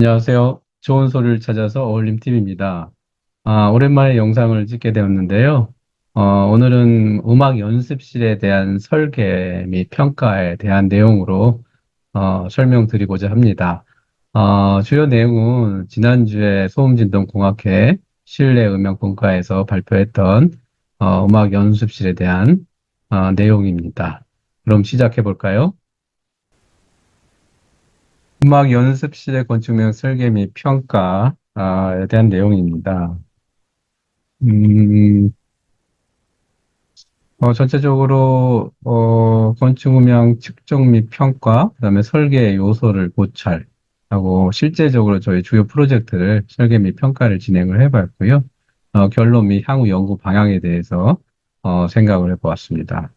안녕하세요. 좋은 소리를 찾아서 어울림TV입니다. 오랜만에 영상을 찍게 되었는데요. 오늘은 음악 연습실에 대한 설계 및 평가에 대한 내용으로 설명드리고자 합니다. 주요 내용은 지난주에 소음진동공학회 실내음향분과에서 발표했던 음악 연습실에 대한 내용입니다. 그럼 시작해 볼까요? 음악 연습실의 건축명 설계 및 평가에 대한 내용입니다. 음, 전체적으로 건축 음향 측정 및 평가, 그다음에 설계 요소를 고찰하고 실제적으로 저희 주요 프로젝트를 설계 및 평가를 진행을 해봤고요. 결론 및 향후 연구 방향에 대해서 생각을 해보았습니다.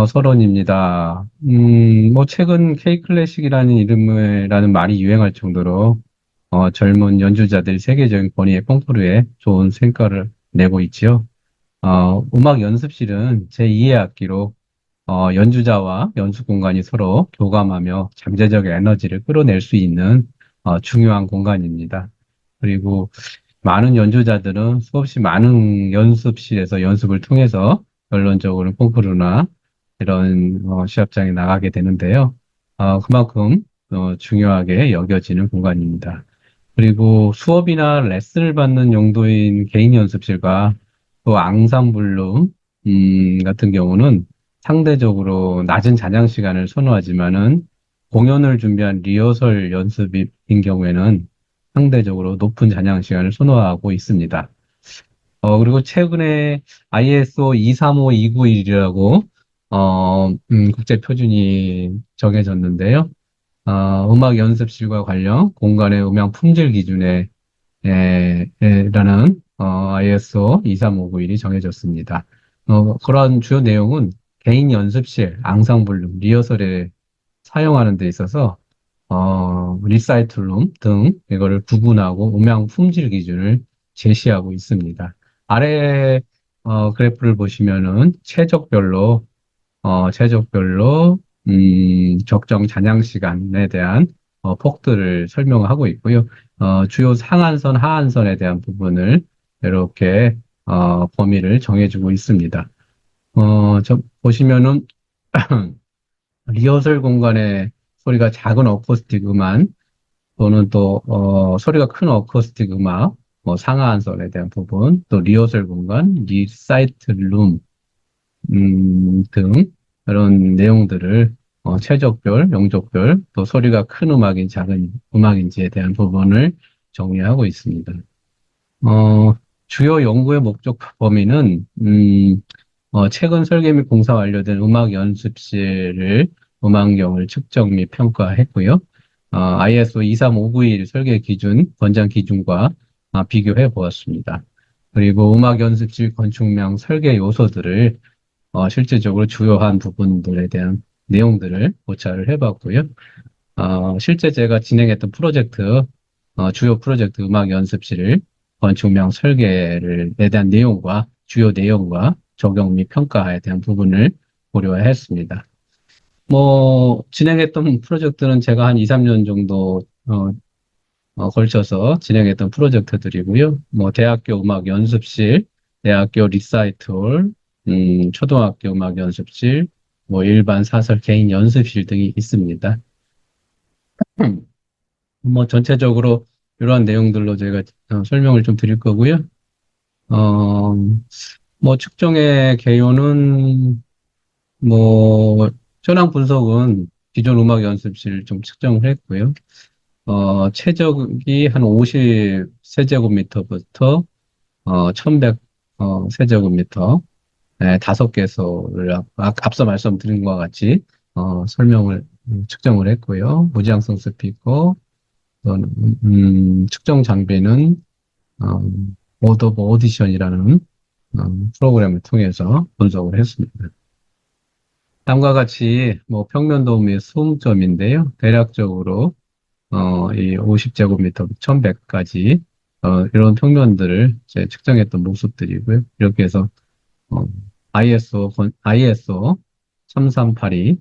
서론입니다. 최근 K 클래식이라는 이름이라는 말이 유행할 정도로 젊은 연주자들이 세계적인 권위의 콩쿠르에 좋은 성과를 내고 있지요. 음악 연습실은 제2의 악기로 연주자와 연주 공간이 서로 교감하며 잠재적 에너지를 끌어낼 수 있는 중요한 공간입니다. 그리고 많은 연주자들은 수없이 많은 연습실에서 연습을 통해서 결론적으로 콩쿠르나 이런 시합장에 나가게 되는데요. 그만큼 중요하게 여겨지는 공간입니다. 그리고 수업이나 레슨을 받는 용도인 개인 연습실과 또 앙상블룸 같은 경우는 상대적으로 낮은 잔향 시간을 선호하지만은 공연을 준비한 리허설 연습인 경우에는 상대적으로 높은 잔향 시간을 선호하고 있습니다. 그리고 최근에 ISO 235-291이라고 국제 표준이 정해졌는데요. 음악 연습실과 관련 공간의 음향 품질 기준에 라는 ISO 23591이 정해졌습니다. 그러한 주요 내용은 개인 연습실, 앙상블룸, 리허설에 사용하는 데 있어서 리사이틀룸 등 이거를 구분하고 음향 품질 기준을 제시하고 있습니다. 아래 그래프를 보시면은 최적별로 적정 잔향 시간에 대한 폭들을 설명하고 있고요. 주요 상한선, 하한선에 대한 부분을 이렇게 범위를 정해주고 있습니다. 보시면은 리허설 공간에 소리가 작은 어쿠스틱 음악 또는 또 소리가 큰 어쿠스틱 음악, 상하한선에 대한 부분, 또 리허설 공간, 리사이트 룸 등 그런 내용들을 최적별, 영적별, 또 소리가 큰 음악인 작은 음악인지에 대한 부분을 정리하고 있습니다. 주요 연구의 목적 범위는 최근 설계 및 공사 완료된 음악 연습실을 음악경을 측정 및 평가했고요. ISO 23591 설계 기준, 권장 기준과 비교해 보았습니다. 그리고 음악 연습실 건축명 설계 요소들을 실질적으로 주요한 부분들에 대한 내용들을 고찰을 해봤고요. 실제 제가 진행했던 프로젝트, 주요 프로젝트 음악 연습실 건축명 설계에 대한 내용과 주요 내용과 적용 및 평가에 대한 부분을 고려했습니다. 진행했던 프로젝트는 제가 한 2, 3년 정도 걸쳐서 진행했던 프로젝트들이고요. 대학교 음악 연습실, 대학교 리사이틀, 초등학교 음악 연습실, 일반 사설 개인 연습실 등이 있습니다. 전체적으로 이러한 내용들로 제가 설명을 좀 드릴 거고요. 어, 측정의 개요는, 현황 분석은 기존 음악 연습실 좀 측정을 했고요. 최적이 한 50세제곱미터부터 1100 세제곱미터, 네, 5개소를 앞서 말씀드린 것과 같이 설명을 측정을 했고요. 무지향성 스피커, 또는, 측정 장비는 오더브 오디션이라는 프로그램을 통해서 분석을 했습니다. 다음과 같이 평면도 및 소음점인데요. 대략적으로 이 50제곱미터부터 1100까지 이런 평면들을 측정했던 모습들이고요. 이렇게 해서 ISO 3382,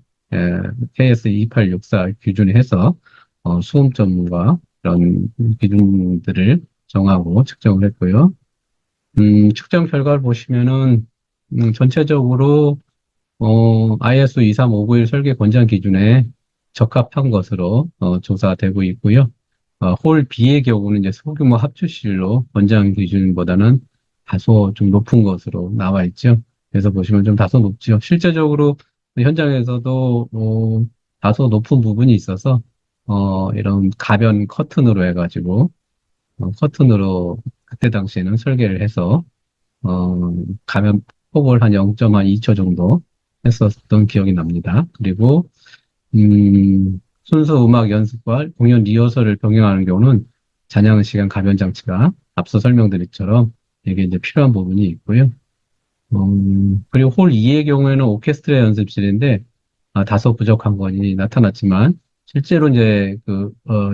KS 2864 기준에 해서 수음점과 그런 기준들을 정하고 측정을 했고요. 측정 결과를 보시면은, 전체적으로, ISO 23591 설계 권장 기준에 적합한 것으로, 조사되고 있고요. 홀 B의 경우는 이제 소규모 합주실로 권장 기준보다는 다소 좀 높은 것으로 나와 있죠. 그래서 보시면 좀 다소 높죠. 실제적으로 현장에서도, 다소 높은 부분이 있어서, 이런 가변 커튼으로 해가지고, 커튼으로 그때 당시에는 설계를 해서, 가면 폭을 한 0.2초 정도 했었던 기억이 납니다. 그리고, 순수 음악 연습과 공연 리허설을 병행하는 경우는 잔향 시간 가변 장치가 앞서 설명드린 것처럼 이게 이제 필요한 부분이 있고요. 그리고 홀 2의 경우에는 오케스트라 연습실인데, 다소 부족한 건이 나타났지만, 실제로 이제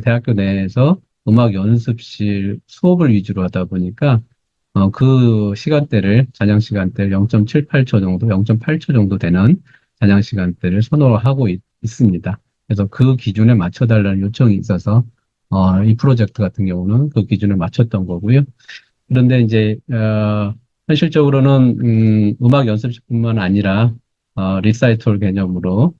대학교 내에서 음악 연습실 수업을 위주로 하다 보니까, 그 시간대를, 잔향 시간대를 0.78초 정도, 0.8초 정도 되는 잔향 시간대를 선호를 하고 있습니다. 그래서 그 기준에 맞춰달라는 요청이 있어서, 이 프로젝트 같은 경우는 그 기준에 맞췄던 거고요. 그런데 이제, 현실적으로는, 음악 연습실뿐만 아니라, 리사이털 개념으로,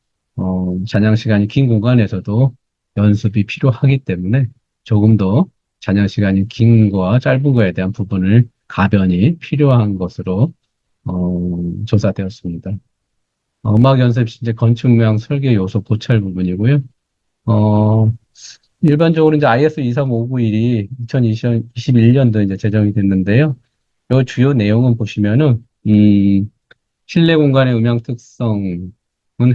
잔향 시간이 긴 공간에서도 연습이 필요하기 때문에 조금 더 잔향 시간이 긴 거와 짧은 거에 대한 부분을 가변이 필요한 것으로, 조사되었습니다. 음악 연습실 이제 건축명 설계 요소 고찰 부분이고요. 어, 일반적으로 이제 IS 23591이 2021년도 이제 제정이 됐는데요. 요 주요 내용은 보시면은, 실내 공간의 음향 특성은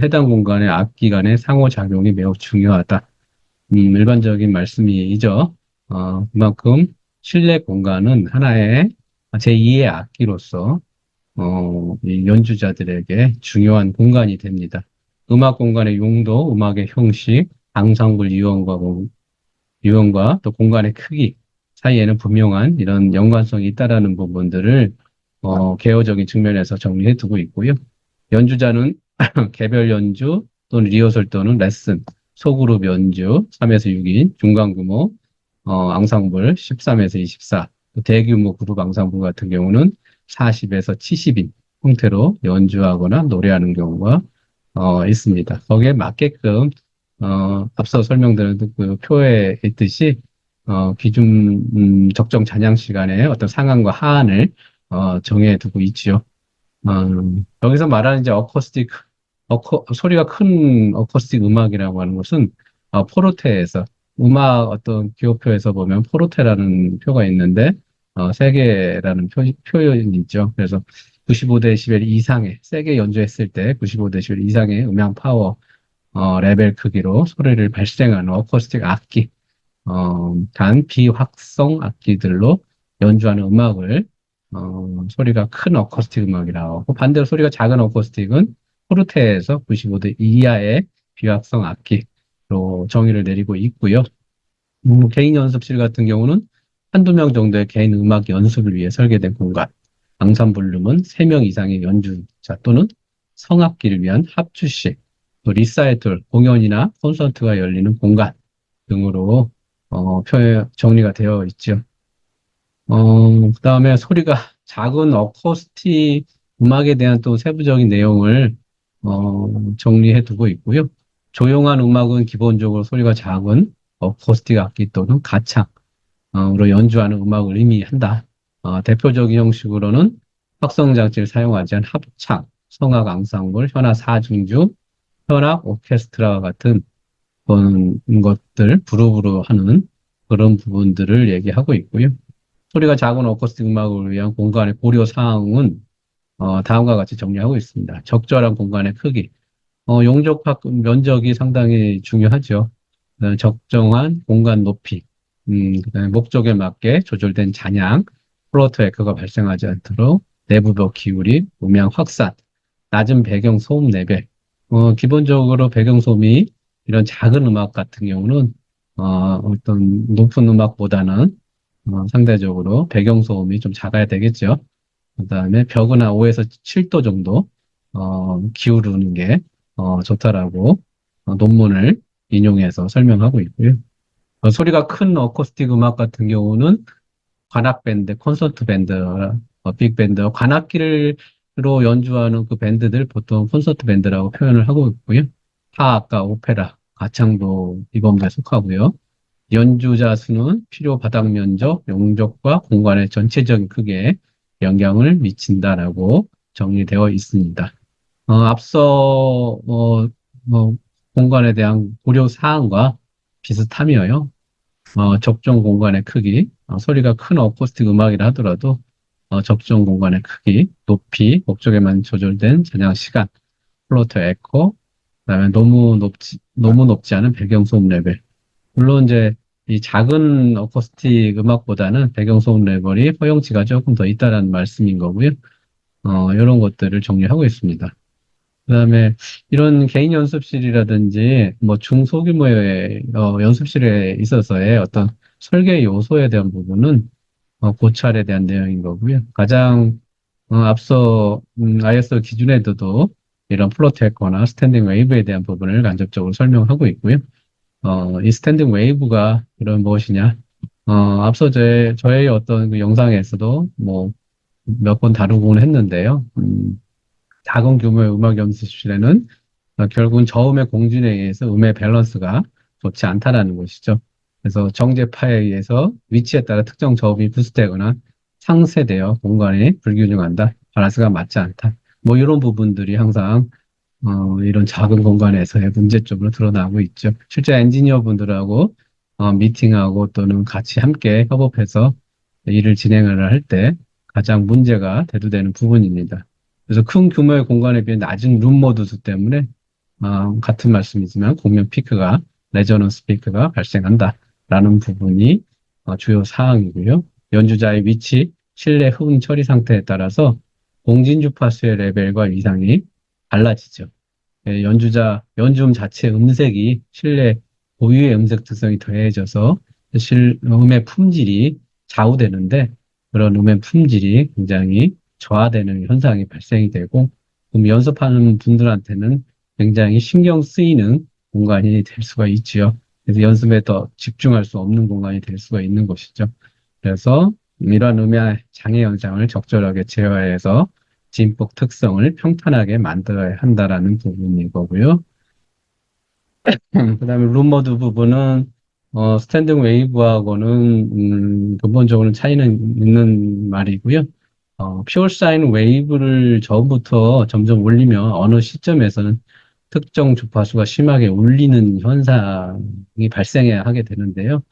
해당 공간의 악기 간의 상호작용이 매우 중요하다. 일반적인 말씀이죠. 그만큼 실내 공간은 하나의 제2의 악기로서, 이 연주자들에게 중요한 공간이 됩니다. 음악 공간의 용도, 음악의 형식, 앙상블 유형과 또 공간의 크기 사이에는 분명한 이런 연관성이 있다라는 부분들을 개요적인 측면에서 정리해 두고 있고요. 연주자는 개별 연주 또는 리허설 또는 레슨, 소그룹 연주 3에서 6인, 중간 규모 앙상블 13에서 24, 또 대규모 그룹 앙상블 같은 경우는 40에서 70인 형태로 연주하거나 노래하는 경우가 있습니다. 거기에 맞게끔 앞서 설명드린 그 표에 있듯이 기준 적정 잔향 시간에 어떤 상한과 하한을 정해두고 있지요. 여기서 말하는 이제 소리가 큰 어쿠스틱 음악이라고 하는 것은 포르테에서 음악 어떤 기호표에서 보면 포르테라는 표가 있는데 세게라는 표현이 있죠. 그래서 95데시벨 이상의 세게 연주했을 때 95데시벨 이상의 음향 파워 레벨 크기로 소리를 발생하는 어쿠스틱 악기, 단 비확성 악기들로 연주하는 음악을 소리가 큰 어쿠스틱 음악이라고 하고, 반대로 소리가 작은 어쿠스틱은 포르테에서 95대 이하의 비확성 악기로 정의를 내리고 있고요. 개인 연습실 같은 경우는 한두 명 정도의 개인 음악 연습을 위해 설계된 공간, 앙상블룸은 3명 이상의 연주자 또는 성악기를 위한 합주실, 또 리사이틀, 공연이나 콘서트가 열리는 공간 등으로 정리가 되어 있죠. 그다음에 소리가 작은 어쿠스틱 음악에 대한 또 세부적인 내용을 정리해 두고 있고요. 조용한 음악은 기본적으로 소리가 작은 어쿠스틱 악기 또는 가창으로 연주하는 음악을 의미한다. 대표적인 형식으로는 확성 장치를 사용하지 않은 합창, 성악 앙상블, 현악 사중주, 현악 오케스트라와 같은 그런 것들, 그룹으로 하는 그런 부분들을 얘기하고 있고요. 소리가 작은 어쿠스틱 음악을 위한 공간의 고려 사항은 다음과 같이 정리하고 있습니다. 적절한 공간의 크기, 용접학 면적이 상당히 중요하죠. 적정한 공간 높이, 그다음에 목적에 맞게 조절된 잔향, 플로트 에코가 발생하지 않도록 내부벽 기울이, 음향 확산, 낮은 배경 소음 레벨. 기본적으로 배경 소음이 이런 작은 음악 같은 경우는 어떤 높은 음악보다는 상대적으로 배경 소음이 좀 작아야 되겠죠. 그다음에 벽은 한 5에서 7도 정도 기울이는 게 좋다라고 논문을 인용해서 설명하고 있고요. 소리가 큰 어쿠스틱 음악 같은 경우는 관악 밴드, 콘서트 밴드, 빅밴드, 관악기로 연주하는 그 밴드들 보통 콘서트 밴드라고 표현을 하고 있고요. 파악과 오페라, 가창도 이 범주에 속하고요. 연주자 수는 필요 바닥 면적, 용적과 공간의 전체적인 크기에 영향을 미친다라고 정리되어 있습니다. 앞서 공간에 대한 고려 사항과 비슷하며요. 적정 공간의 크기, 소리가 큰 어쿠스틱 음악이라 하더라도 적정 공간의 크기, 높이, 목적에만 조절된 전향 시간, 플로터 에코, 그다음에 너무 높지 않은 배경소음 레벨. 물론 이제 이 작은 어쿠스틱 음악보다는 배경소음 레벨이 허용치가 조금 더 있다라는 말씀인 거고요. 이런 것들을 정리하고 있습니다. 그다음에 이런 개인 연습실이라든지 뭐 중소규모의 연습실에 있어서의 어떤 설계 요소에 대한 부분은 고찰에 대한 내용인 거고요. 가장 앞서 ISO 기준에도 이런 플로트했거나 스탠딩 웨이브에 대한 부분을 간접적으로 설명하고 있고요. 이 스탠딩 웨이브가 이런 무엇이냐? 앞서 저의 어떤 그 영상에서도 뭐 몇 번 다루곤 했는데요. 작은 규모의 음악 연습실에는 결국은 저음의 공진에 의해서 음의 밸런스가 좋지 않다라는 것이죠. 그래서 정제파에 의해서 위치에 따라 특정 저음이 부스되거나 상쇄되어 공간이 불균형한다. 밸런스가 맞지 않다. 뭐 이런 부분들이 항상 이런 작은 공간에서의 문제점으로 드러나고 있죠. 실제 엔지니어 분들하고 미팅하고 또는 같이 함께 협업해서 일을 진행을 할 때 가장 문제가 대두되는 부분입니다. 그래서 큰 규모의 공간에 비해 낮은 룸 모드수 때문에 같은 말씀이지만 공명 피크가 레저넌스 피크가 발생한다라는 부분이 주요 사항이고요. 연주자의 위치, 실내 흡음 처리 상태에 따라서 공진 주파수의 레벨과 위상이 달라지죠. 연주음 자체 음색이 실내 고유의 음색 특성이 더해져서 음의 품질이 좌우되는데 그런 음의 품질이 굉장히 저하되는 현상이 발생이 되고 그럼 연습하는 분들한테는 굉장히 신경 쓰이는 공간이 될 수가 있지요. 그래서 연습에 더 집중할 수 없는 공간이 될 수가 있는 것이죠. 그래서 이러한 음의 장애 현상을 적절하게 제어해서 진폭 특성을 평탄하게 만들어야 한다라는 부분인 거고요. 그다음에 룸모드 부분은 스탠딩 웨이브하고는 근본적으로 차이는 있는 말이고요. 퓨어 사인 웨이브를 처음부터 점점 올리면 어느 시점에서는 특정 주파수가 심하게 울리는 현상이 발생해야 하게 되는데요.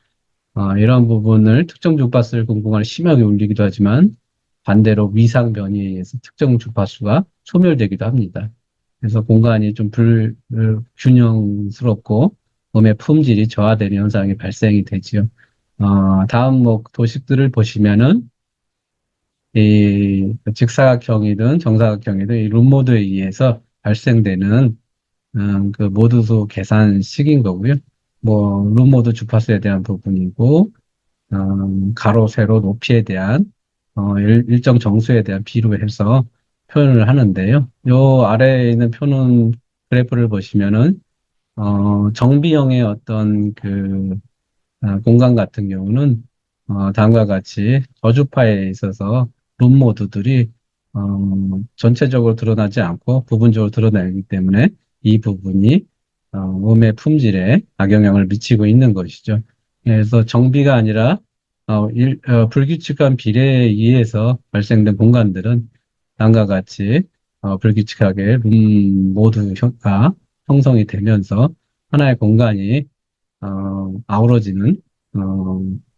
이런 부분을 특정 주파수를 공간에 심하게 울리기도 하지만 반대로 위상 변이에 의해서 특정 주파수가 소멸되기도 합니다. 그래서 공간이 좀 불균형스럽고 음의 품질이 저하되는 현상이 발생이 되지요. 다음 뭐 도식들을 보시면은 이 직사각형이든 정사각형이든 이 룸모드에 의해서 발생되는 그 모드수 계산식인 거고요. 뭐 룸모드 주파수에 대한 부분이고 가로, 세로, 높이에 대한 일정 정수에 대한 비로 해서 표현을 하는데요. 요 아래에 있는 표는 그래프를 보시면은 정비형의 어떤 그 공간 같은 경우는 다음과 같이 저주파에 있어서 룸 모드들이 전체적으로 드러나지 않고 부분적으로 드러나기 때문에 이 부분이 음의 품질에 악영향을 미치고 있는 것이죠. 그래서 정비가 아니라 불규칙한 비례에 의해서 발생된 공간들은 다음과 같이 불규칙하게 룸 모드가 형성이 되면서 하나의 공간이 아우러지는,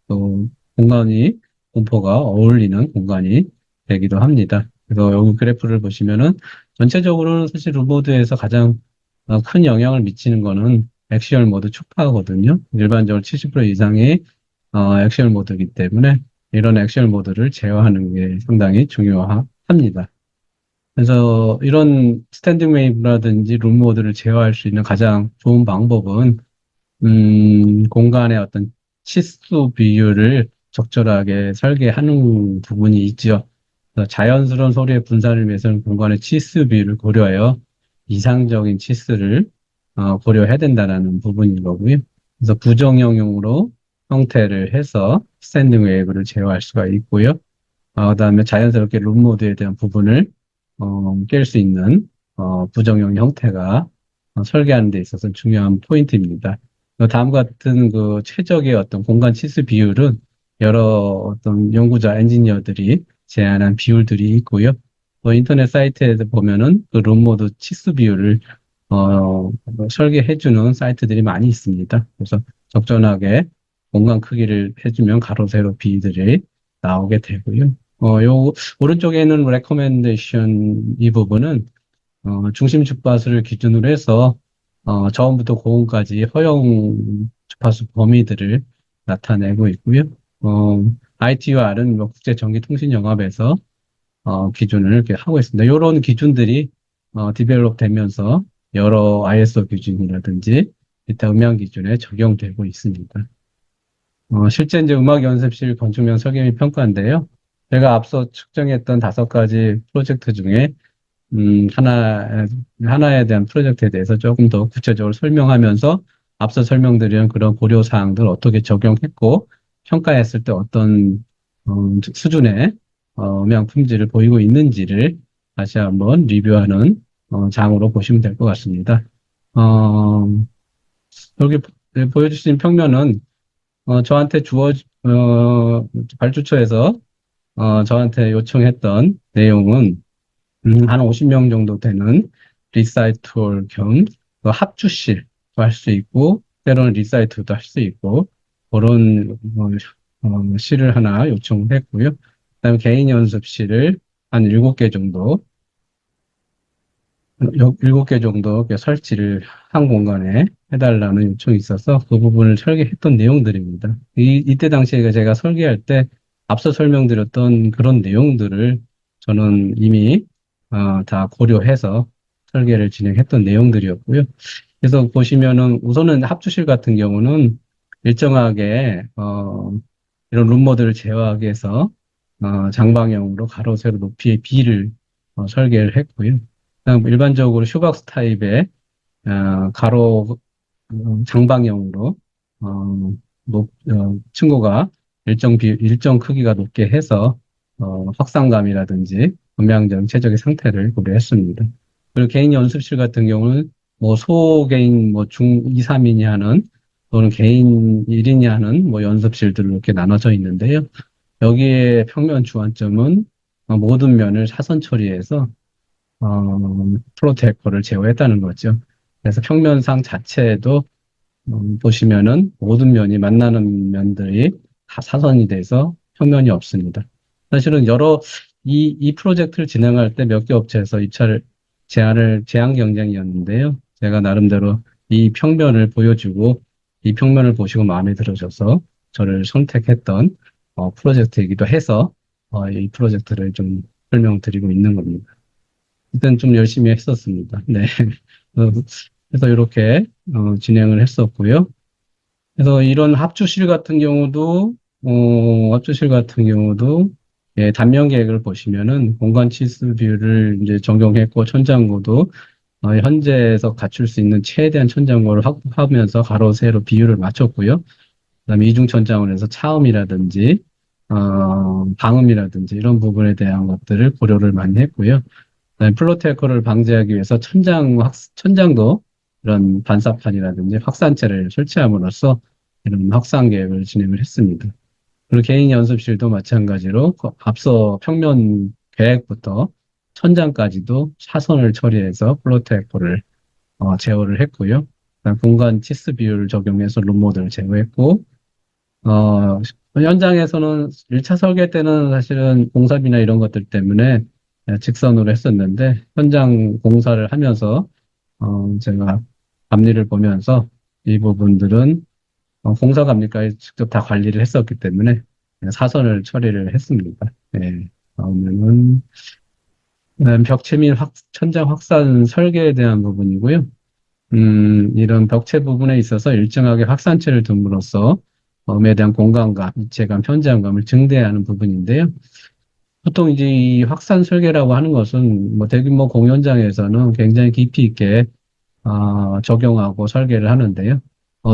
또 공간이, 공포가 어울리는 공간이 되기도 합니다. 그래서 여기 그래프를 보시면은 전체적으로는 사실 룸모드에서 가장 큰 영향을 미치는 거는 액시얼 모드 초파거든요. 일반적으로 70% 이상이 액시얼 모드이기 때문에 이런 액시얼 모드를 제어하는 게 상당히 중요합니다. 그래서 이런 스탠딩 웨이브라든지 룸 모드를 제어할 수 있는 가장 좋은 방법은 공간의 어떤 치수 비율을 적절하게 설계하는 부분이 있죠. 그래서 자연스러운 소리의 분산을 위해서는 공간의 치수 비율을 고려하여 이상적인 치수를 고려해야 된다는 부분인 거고요. 그래서 부정형용으로 형태를 해서 스탠딩 웨이브를 제어할 수가 있고요. 그다음에 자연스럽게 룸모드에 대한 부분을 깰 수 있는 부정형 형태가 설계하는 데 있어서 중요한 포인트입니다. 다음과 같은 그 최적의 어떤 공간 치수 비율은 여러 어떤 연구자, 엔지니어들이 제안한 비율들이 있고요. 인터넷 사이트에 보면은 그 룸모드 치수 비율을 설계해주는 사이트들이 많이 있습니다. 그래서 적절하게 공간 크기를 해주면 가로, 세로 비들이 나오게 되고요. 요, 오른쪽에 있는 레코멘데이션 이 부분은, 중심 주파수를 기준으로 해서, 저음부터 고음까지 허용 주파수 범위들을 나타내고 있고요. ITUR은 뭐 국제전기통신연합에서, 기준을 이렇게 하고 있습니다. 이런 기준들이, 디벨롭 되면서 여러 ISO 기준이라든지, 기타 음향 기준에 적용되고 있습니다. 실제 이제 음악 연습실 건축명 설계 및 평가인데요. 제가 앞서 측정했던 5가지 프로젝트 중에, 하나에 대한 프로젝트에 대해서 조금 더 구체적으로 설명하면서 앞서 설명드린 그런 고려사항들 어떻게 적용했고, 평가했을 때 어떤, 수준의, 음향 품질을 보이고 있는지를 다시 한번 리뷰하는, 장으로 보시면 될 것 같습니다. 어, 여기 보여주신 평면은 저한테 발주처에서, 저한테 요청했던 내용은, 한 50명 정도 되는 리사이트홀 겸 합주실도 할 수 있고, 때로는 리사이트도 할 수 있고, 그런, 실을 하나 요청했고요. 그다음에 개인 연습실을 한 7개 정도 7개 정도 이렇게 설치를 한 공간에 해달라는 요청이 있어서 그 부분을 설계했던 내용들입니다. 이때 당시에 제가 설계할 때 앞서 설명드렸던 그런 내용들을 저는 이미 다 고려해서 설계를 진행했던 내용들이었고요. 그래서 보시면은 우선은 합주실 같은 경우는 일정하게 이런 룸모드를 제어하기 위해서 장방형으로 가로 세로 높이의 비를 설계를 했고요. 그다음 일반적으로 슈박스 타입의 가로 장방형으로 층고가 일정 크기가 높게 해서 확상감이라든지 음향적 최적의 상태를 고려했습니다. 그리고 개인 연습실 같은 경우는 뭐 소개인 뭐 중 2, 3인이 하는 또는 개인 1인이 하는 뭐 연습실들로 이렇게 나눠져 있는데요. 여기에 평면 주안점은 모든 면을 사선 처리해서 프로테커를 제어했다는 거죠. 그래서 평면상 자체에도 보시면은 모든 면이 만나는 면들이 다 사선이 돼서 평면이 없습니다. 사실은 이 프로젝트를 진행할 때 몇 개 업체에서 입찰을 제안 경쟁이었는데요. 제가 나름대로 이 평면을 보여주고 이 평면을 보시고 마음에 들으셔서 저를 선택했던 프로젝트이기도 해서 이 프로젝트를 좀 설명드리고 있는 겁니다. 일단 좀 열심히 했었습니다. 네. 그래서 이렇게 진행을 했었고요. 그래서 이런 합주실 같은 경우도 예, 단면 계획을 보시면은 공간 치수 비율을 이제 적용했고 천장고도 현재에서 갖출 수 있는 최대한 천장고를 확보하면서 가로 세로 비율을 맞췄고요. 그다음에 이중 천장을 해서 차음이라든지 방음이라든지 이런 부분에 대한 것들을 고려를 많이 했고요. 플로테이커를 방지하기 위해서 천장도 이런 반사판이라든지 확산체를 설치함으로써 이런 확산 계획을 진행을 했습니다. 그리고 개인 연습실도 마찬가지로 앞서 평면 계획부터 천장까지도 차선을 처리해서 플로테이커를 제어를 했고요. 공간 치수 비율을 적용해서 룸모드를 제어했고, 현장에서는 1차 설계 때는 사실은 공사비나 이런 것들 때문에 직선으로 했었는데, 현장 공사를 하면서, 제가 감리를 보면서 이 부분들은 공사 감리까지 직접 다 관리를 했었기 때문에 사선을 처리를 했습니다. 네. 다음에는 벽체 및 천장 확산 설계에 대한 부분이고요. 이런 벽체 부분에 있어서 일정하게 확산체를 둠으로써 에 대한 공간감, 입체감, 현장감을 증대하는 부분인데요. 보통 이제 이 확산 설계라고 하는 것은 뭐 대규모 공연장에서는 굉장히 깊이 있게 적용하고 설계를 하는데요.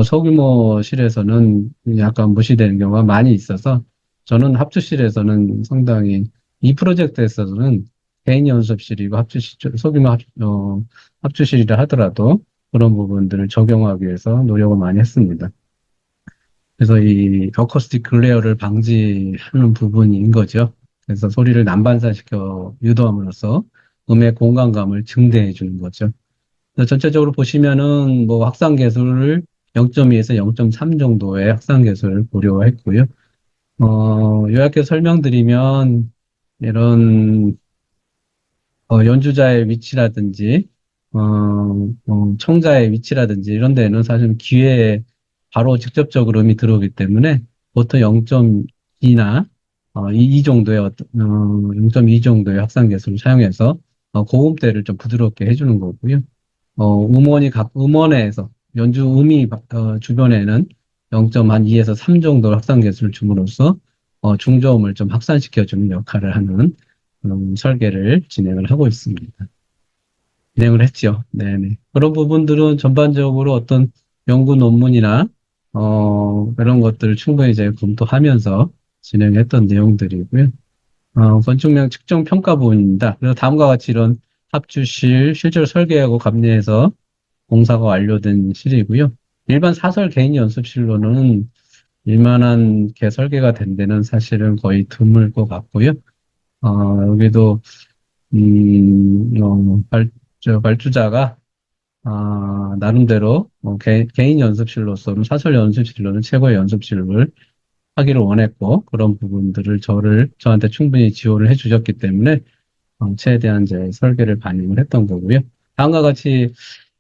소규모실에서는 약간 무시되는 경우가 많이 있어서 저는 합주실에서는 상당히 이 프로젝트에서는 개인 연습실이고 합주실이라 하더라도 그런 부분들을 적용하기 위해서 노력을 많이 했습니다. 그래서 이 어쿠스틱 글레어를 방지하는 부분인 거죠. 그래서 소리를 난반사시켜 유도함으로써 음의 공간감을 증대해 주는 거죠. 그래서 전체적으로 보시면은 뭐 확산 계수를 0.2에서 0.3 정도의 확산 계수를 고려했고요. 요약해서 설명드리면 이런 연주자의 위치라든지 청자의 위치라든지 이런 데는 사실 귀에 바로 직접적으로 음이 들어오기 때문에 보통 0.2나 이 정도의 0.2 정도의 확산 계수를 사용해서 고음대를 좀 부드럽게 해주는 거고요. 음원에서 연주 주변에는 0.2에서 3 정도 확산 계수를 줌으로써 중저음을 좀 확산시켜주는 역할을 하는 설계를 진행을 하고 있습니다. 진행을 했죠. 네네. 그런 부분들은 전반적으로 어떤 연구 논문이나 그런 것들을 충분히 이제 검토하면서 진행했던 내용들이고요. 건축명 측정 평가 부분입니다. 그래서 다음과 같이 이런 합주실 실제로 설계하고 감리해서 공사가 완료된 실이고요. 일반 사설 개인 연습실로는 일만한 개 설계가 된 데는 사실은 거의 드물 것 같고요. 여기도 발주자가 나름대로 개인 연습실로서는 사설 연습실로는 최고의 연습실을 하기를 원했고 그런 부분들을 저한테 충분히 지원을 해주셨기 때문에 최대한 이제 설계를 반영을 했던 거고요. 다음과 같이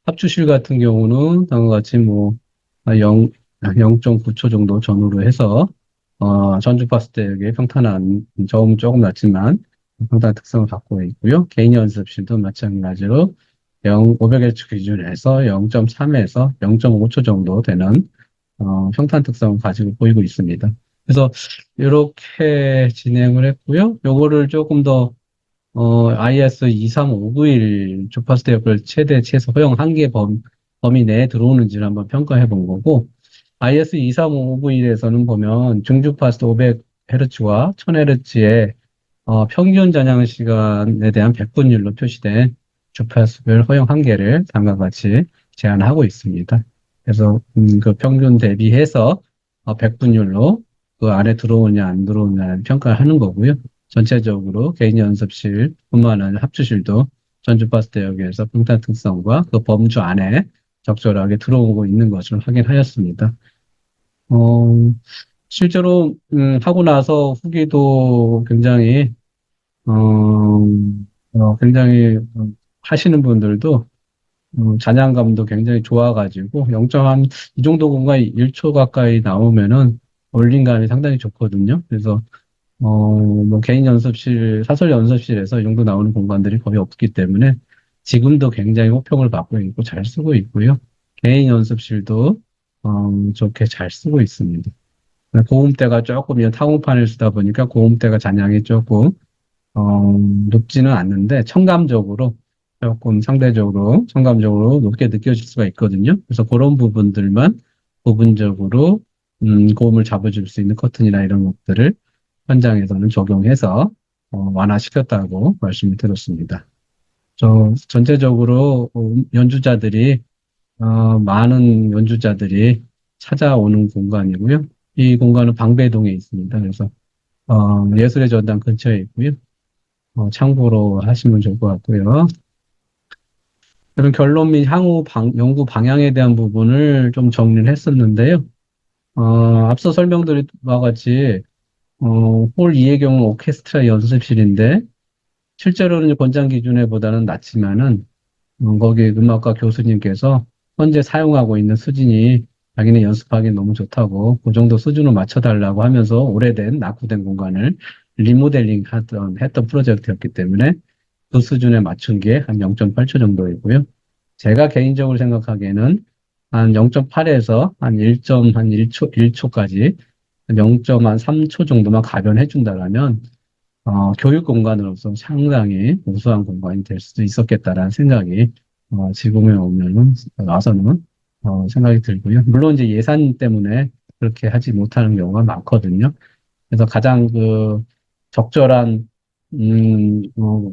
합주실 같은 경우는 다음과 같이 뭐 0, 0.9초 정도 전후로 해서 전주파스 대역의 평탄한 저음 조금 낮지만 평탄한 특성을 갖고 있고요. 개인 연습실도 마찬가지로 500Hz 기준에서 0.3에서 0.5초 정도 되는 평탄 특성을 가지고 보이고 있습니다. 그래서 이렇게 진행을 했고요. 요거를 조금 더 IS 23591 주파수 대역을 최대 최소 허용 한계 범위 내에 들어오는지를 한번 평가해 본 거고, IS 23591에서는 보면 중주파수 500Hz와 1000Hz의 평균 전향 시간에 대한 백분율로 표시된 주파수별 허용 한계를 다음과 같이 제한하고 있습니다. 그래서 그 평균 대비해서 백분율로 그 안에 들어오냐 안 들어오냐를 평가하는 거고요. 전체적으로 개인 연습실뿐만 아니라 합주실도 전주파수 대역에서 평탄 특성과 그 범주 안에 적절하게 들어오고 있는 것을 확인하였습니다. 어, 실제로 하고 나서 후기도 어, 굉장히 하시는 분들도 잔향감도 굉장히 좋아가지고 0.이 정도 공간이 1초 가까이 나오면은 올림감이 상당히 좋거든요. 그래서 뭐 개인 연습실, 사설 연습실에서 이 정도 나오는 공간들이 거의 없기 때문에 지금도 굉장히 호평을 받고 있고 잘 쓰고 있고요. 개인 연습실도 좋게 잘 쓰고 있습니다. 고음대가 조금 타공판을 쓰다 보니까 고음대가 잔향이 조금 높지는 않는데 조금 상대적으로 청감적으로 높게 느껴질 수가 있거든요. 그래서 그런 부분들만 부분적으로 고음을 잡아줄 수 있는 커튼이나 이런 것들을 현장에서는 적용해서 완화시켰다고 말씀을 드렸습니다. 전체적으로 많은 연주자들이 찾아오는 공간이고요. 이 공간은 방배동에 있습니다. 그래서 예술의 전당 근처에 있고요. 참고로 하시면 좋을 것 같고요. 이런 결론 및 향후 연구 방향에 대한 부분을 좀 정리를 했었는데요. 앞서 설명드린 바와 같이 홀 2의 경우 오케스트라 연습실인데 실제로는 권장 기준에 보다는 낮지만은 거기 음악과 교수님께서 현재 사용하고 있는 수준이 자기네 연습하기 너무 좋다고 그 정도 수준으로 맞춰달라고 하면서 오래된 낙후된 공간을 리모델링 했던 프로젝트였기 때문에 그 수준에 맞춘 게 한 0.8초 정도이고요. 제가 개인적으로 생각하기에는 한 0.8에서 한 1.1초까지 0.3초 정도만 가변해 준다라면 교육 공간으로서 상당히 우수한 공간이 될 수도 있었겠다라는 생각이 지금에 와서는 생각이 들고요. 물론 이제 예산 때문에 그렇게 하지 못하는 경우가 많거든요. 그래서 가장 적절한, 음, 어,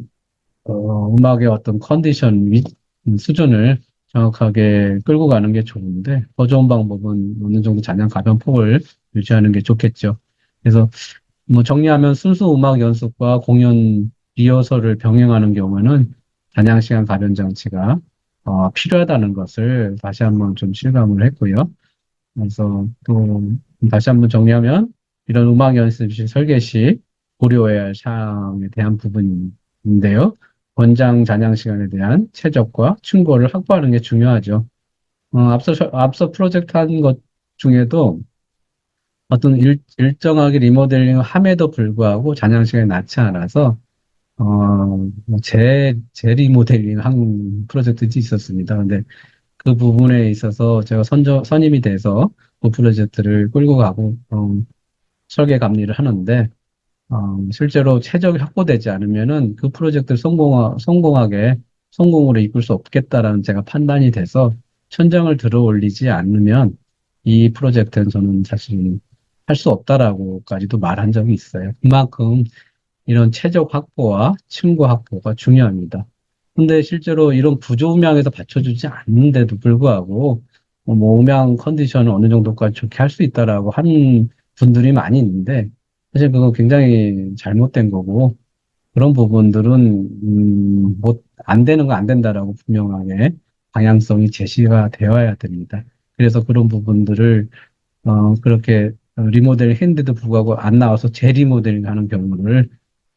음악의 어떤 컨디션, 수준을 정확하게 끌고 가는 게 좋은데, 더 좋은 방법은 어느 정도 잔향 가변폭을 유지하는 게 좋겠죠. 그래서 뭐 정리하면 순수 음악 연습과 공연 리허설을 병행하는 경우에는 잔향 시간 가변 장치가 필요하다는 것을 다시 한번 좀 실감을 했고요. 그래서 또 다시 한번 정리하면 이런 음악 연습실 설계 시 고려해야 할 사항에 대한 부분인데요. 권장 잔향 시간에 대한 최적과 충고를 확보하는 게 중요하죠. 앞서 프로젝트 한 것 중에도 어떤 일정하게 리모델링을 함에도 불구하고 잔향 시간이 낮지 않아서 재리모델링 한 프로젝트도 있었습니다. 근데 그 부분에 있어서 제가 선임이 돼서 그 프로젝트를 끌고 가고, 설계 감리를 하는데, 실제로 최적이 확보되지 않으면은 그 프로젝트를 성공으로 이끌 수 없겠다라는 제가 판단이 돼서 천장을 들어 올리지 않으면 이 프로젝트는 저는 사실 할 수 없다라고까지도 말한 적이 있어요. 그만큼 이런 최적 확보와 층고 확보가 중요합니다. 근데 실제로 이런 구조 음향에서 받쳐주지 않는데도 불구하고 뭐 음향 컨디션을 어느 정도까지 좋게 할 수 있다라고 하는 분들이 많이 있는데 사실 그거 굉장히 잘못된 거고 그런 부분들은 안 되는 거 안 된다라고 분명하게 방향성이 제시가 되어야 됩니다. 그래서 그런 부분들을 그렇게 리모델링 했는데도 불구하고 안 나와서 재리모델링 하는 경우를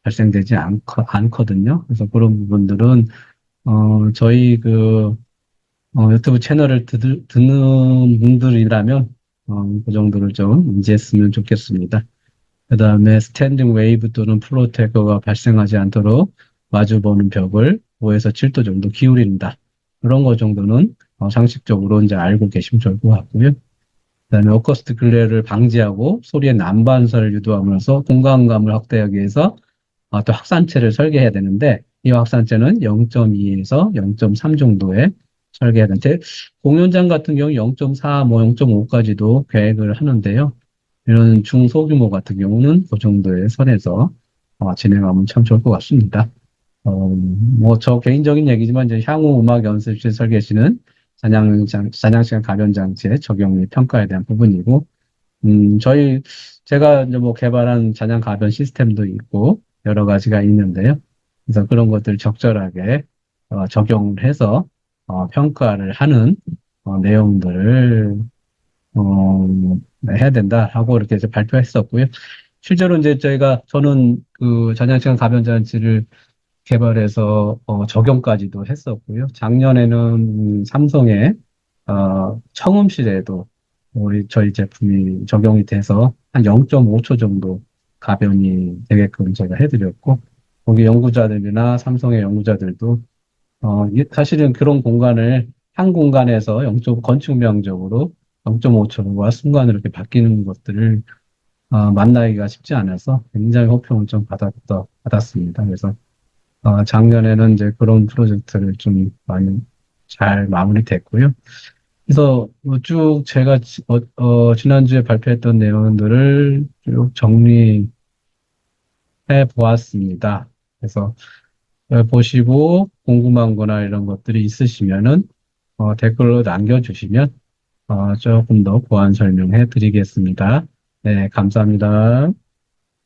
발생되지 않거든요. 그래서 그런 부분들은, 저희 유튜브 채널을 듣는 분들이라면, 그 정도를 좀 인지했으면 좋겠습니다. 그 다음에 스탠딩 웨이브 또는 플로테거가 발생하지 않도록 마주보는 벽을 5에서 7도 정도 기울인다. 그런 거 정도는 상식적으로 이제 알고 계시면 좋을 것 같고요. 그다음에 어쿠스틱 글레를 방지하고 소리의 난반사를 유도하면서 공간감을 확대하기 위해서 또 확산체를 설계해야 되는데 이 확산체는 0.2에서 0.3 정도에 설계해야 되는데 공연장 같은 경우 0.4, 뭐 0.5까지도 계획을 하는데요. 이런 중소규모 같은 경우는 그 정도의 선에서 진행하면 참 좋을 것 같습니다. 뭐, 저 개인적인 얘기지만, 이제 향후 음악 연습실 설계 시는 잔향시간 가변 장치의 적용 및 평가에 대한 부분이고, 제가 이제 뭐 개발한 잔향 가변 시스템도 있고, 여러 가지가 있는데요. 그래서 그런 것들 적절하게, 적용을 해서, 평가를 하는, 내용들을, 해야 된다 하고 이렇게 이제 발표했었고요. 실제로 이제 저는 그 잔향시간 가변 장치를 개발해서 적용까지도 했었고요. 작년에는 삼성의 청음실에도 저희 제품이 적용이 돼서 한 0.5초 정도 가변이 되게끔 제가 해드렸고 거기 연구자들이나 삼성의 연구자들도 사실은 그런 공간을 한 공간에서 건축명적으로 0.5초와 순간으로 이렇게 바뀌는 것들을 만나기가 쉽지 않아서 굉장히 호평을 좀 받았습니다. 그래서 작년에는 이제 그런 프로젝트를 좀 많이 잘 마무리됐고요. 그래서 쭉 제가 지난주에 발표했던 내용들을 쭉 정리해 보았습니다. 그래서 보시고 궁금한 거나 이런 것들이 있으시면은 댓글로 남겨주시면 조금 더 보완 설명해 드리겠습니다. 네, 감사합니다.